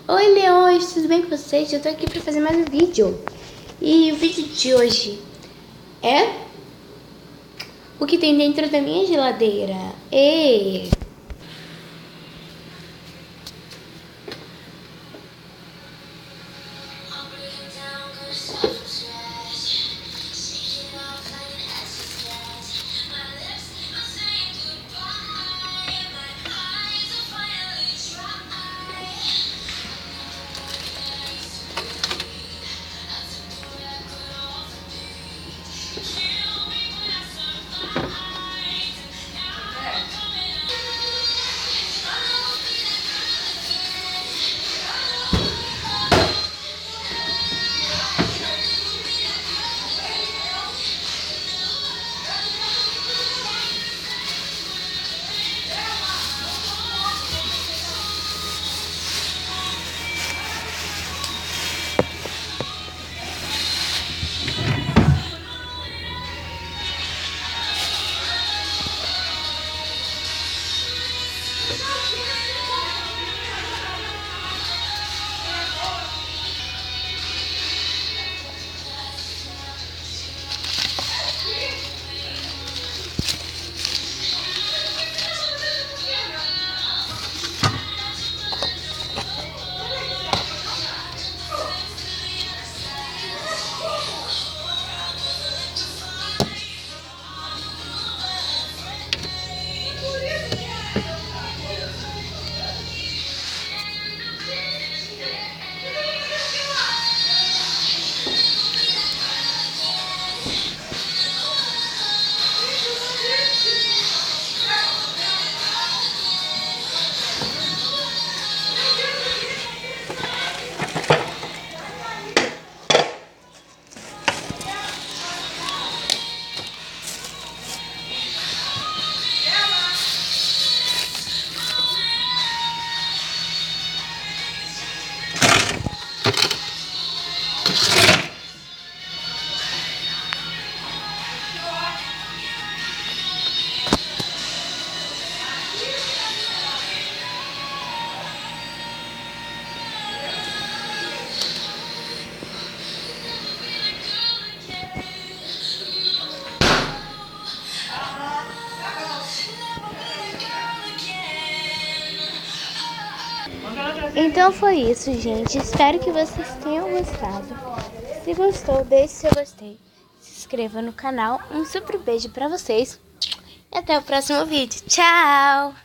Oi, leões, tudo bem com vocês? Eu tô aqui pra fazer mais um vídeo. E o vídeo de hoje é o que tem dentro da minha geladeira. Então foi isso, gente. Espero que vocês tenham gostado. Se gostou, deixe seu gostei. Se inscreva no canal. Um super beijo pra vocês. E até o próximo vídeo. Tchau!